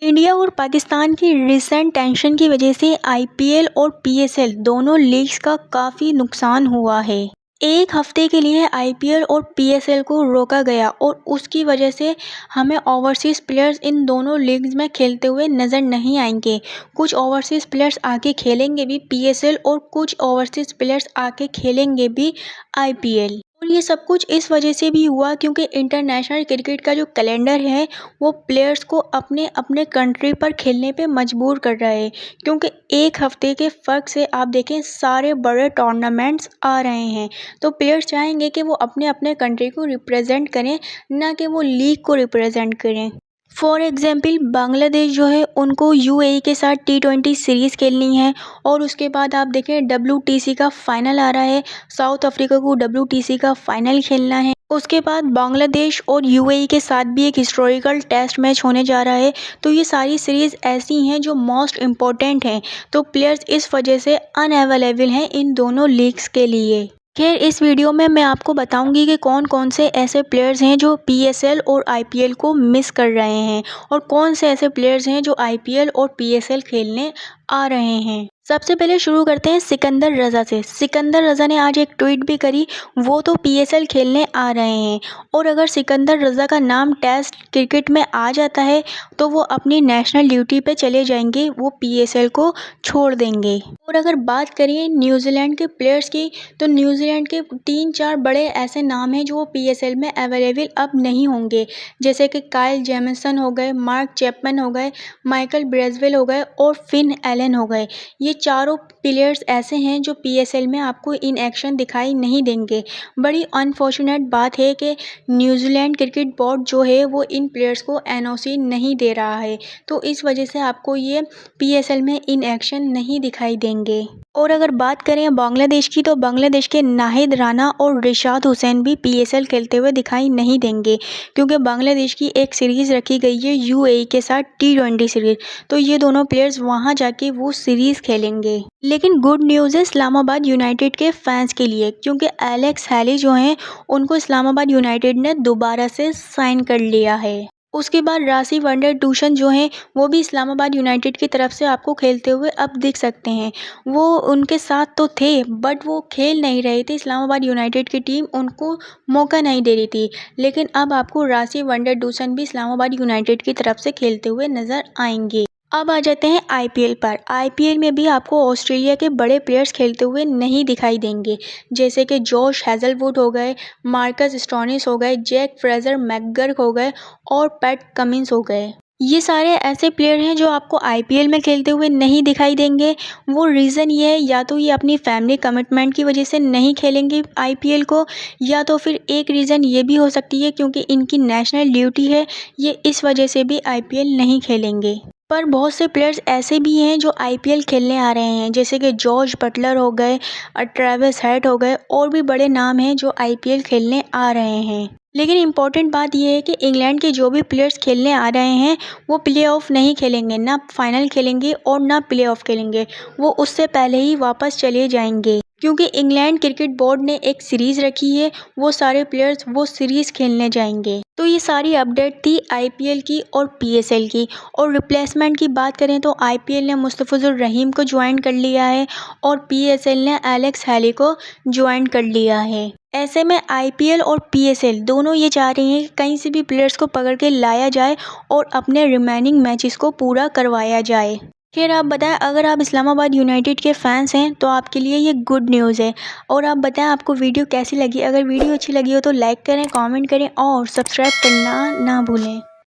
India और पाकिस्तान की recent tension की वजह से आईपीएल और पीएसएल दोनों लीग्स का काफ़ी नुकसान हुआ है। एक हफ्ते के लिए आईपीएल और पीएसएल को रोका गया और उसकी वजह से हमें ओवरसीज़ प्लेयर्स इन दोनों लीग्स में खेलते हुए नज़र नहीं आएंगे। कुछ ओवरसीज़ प्लेयर्स आके खेलेंगे भी पीएसएल और कुछ ओवरसीज़ प्लेयर्स आके खेलेंगे भी आईपीएल। और ये सब कुछ इस वजह से भी हुआ क्योंकि इंटरनेशनल क्रिकेट का जो कैलेंडर है वो प्लेयर्स को अपने अपने कंट्री पर खेलने पे मजबूर कर रहा है। क्योंकि एक हफ्ते के फ़र्क से आप देखें सारे बड़े टूर्नामेंट्स आ रहे हैं, तो प्लेयर्स चाहेंगे कि वो अपने अपने कंट्री को रिप्रेजेंट करें, ना कि वो लीग को रिप्रेजेंट करें। फॉर एग्ज़ाम्पल बांग्लादेश जो है उनको यूएई के साथ T20 सीरीज़ खेलनी है और उसके बाद आप देखें WTC का फ़ाइनल आ रहा है, साउथ अफ्रीका को WTC का फ़ाइनल खेलना है। उसके बाद बांग्लादेश और यूएई के साथ भी एक हिस्टोरिकल टेस्ट मैच होने जा रहा है। तो ये सारी सीरीज़ ऐसी हैं जो मोस्ट इम्पॉर्टेंट हैं, तो प्लेयर्स इस वजह से अनअवेलेबल हैं इन दोनों लीग्स के लिए। खैर इस वीडियो में मैं आपको बताऊंगी कि कौन कौन से ऐसे प्लेयर्स हैं जो पीएसएल और आईपीएल को मिस कर रहे हैं और कौन से ऐसे प्लेयर्स हैं जो आईपीएल और पीएसएल खेलने आ रहे हैं। सबसे पहले शुरू करते हैं सिकंदर रज़ा से। सिकंदर रज़ा ने आज एक ट्वीट भी करी, वो तो पीएसएल खेलने आ रहे हैं और अगर सिकंदर रज़ा का नाम टेस्ट क्रिकेट में आ जाता है तो वो अपनी नेशनल ड्यूटी पे चले जाएंगे, वो पीएसएल को छोड़ देंगे। और अगर बात करें न्यूजीलैंड के प्लेयर्स की, तो न्यूजीलैंड के 3-4 बड़े ऐसे नाम हैं जो पीएसएल में अवेलेबल अब नहीं होंगे, जैसे कि काइल जेमिसन हो गए, मार्क चैपमैन हो गए, माइकल ब्रेजवेल हो गए और फिन एलन हो गए। ये चारों प्लेयर्स ऐसे हैं जो पीएसएल में आपको इन एक्शन दिखाई नहीं देंगे। बड़ी अनफॉर्चुनेट बात है कि न्यूजीलैंड क्रिकेट बोर्ड जो है वो इन प्लेयर्स को एनओसी नहीं दे रहा है, तो इस वजह से आपको ये पीएसएल में इन एक्शन नहीं दिखाई देंगे। और अगर बात करें बांग्लादेश की, तो बांग्लादेश के नाहिद राना और रिशाद हुसैन भी पीएसएल खेलते हुए दिखाई नहीं देंगे, क्योंकि बांग्लादेश की एक सीरीज़ रखी गई है यूएई के साथ T20 सीरीज़, तो ये दोनों प्लेयर्स वहां जाके वो सीरीज़ खेलेंगे। लेकिन गुड न्यूज़ है इस्लामाबाद यूनाइटेड के फैंस के लिए, क्योंकि एलेक्स हैली जो हैं उनको इस्लामाबाद यूनाइटेड ने दोबारा से साइन कर लिया है। उसके बाद रासी वंडर ट्यूशन जो हैं वो भी इस्लामाबाद यूनाइटेड की तरफ से आपको खेलते हुए अब दिख सकते हैं। वो उनके साथ तो थे बट वो खेल नहीं रहे थे, इस्लामाबाद यूनाइटेड की टीम उनको मौका नहीं दे रही थी, लेकिन अब आपको रासी वंडर ट्यूशन भी इस्लामाबाद यूनाइटेड की तरफ से खेलते हुए नज़र आएंगे। अब आ जाते हैं आईपीएल पर। आईपीएल में भी आपको ऑस्ट्रेलिया के बड़े प्लेयर्स खेलते हुए नहीं दिखाई देंगे, जैसे कि जॉश हेजलवुड हो गए, मार्कस स्टोनिस हो गए, जैक फ्रेजर मैकगर्क हो गए और पैट कमिंस हो गए। ये सारे ऐसे प्लेयर हैं जो आपको आईपीएल में खेलते हुए नहीं दिखाई देंगे। वो रीज़न ये है, या तो ये अपनी फैमिली कमिटमेंट की वजह से नहीं खेलेंगे आईपीएल को, या तो फिर एक रीज़न ये भी हो सकती है क्योंकि इनकी नेशनल ड्यूटी है, ये इस वजह से भी आईपीएल नहीं खेलेंगे। पर बहुत से प्लेयर्स ऐसे भी हैं जो आईपीएल खेलने आ रहे हैं, जैसे कि जॉर्ज बटलर हो गए, ट्रेविस हेड हो गए और भी बड़े नाम हैं जो आईपीएल खेलने आ रहे हैं। लेकिन इम्पॉर्टेंट बात यह है कि इंग्लैंड के जो भी प्लेयर्स खेलने आ रहे हैं वो प्लेऑफ नहीं खेलेंगे, ना फाइनल खेलेंगे और ना प्लेऑफ खेलेंगे, वो उससे पहले ही वापस चले जाएंगे, क्योंकि इंग्लैंड क्रिकेट बोर्ड ने एक सीरीज़ रखी है, वो सारे प्लेयर्स वो सीरीज़ खेलने जाएंगे। तो ये सारी अपडेट थी आईपीएल की और पीएसएल की। और रिप्लेसमेंट की बात करें तो आईपीएल ने मुस्तफिजुर रहीम को ज्वाइन कर लिया है और पीएसएल ने एलेक्स हैली को ज्वाइन कर लिया है। ऐसे में आईपीएल और पीएसएल दोनों ये चाह रही हैं कि कहीं से भी प्लेयर्स को पकड़ के लाया जाए और अपने रिमेनिंग मैचेस को पूरा करवाया जाए। खैर आप बताएं, अगर आप इस्लामाबाद यूनाइटेड के फैंस हैं तो आपके लिए ये गुड न्यूज़ है। और आप बताएं आपको वीडियो कैसी लगी। अगर वीडियो अच्छी लगी हो तो लाइक करें, कमेंट करें और सब्सक्राइब करना ना भूलें।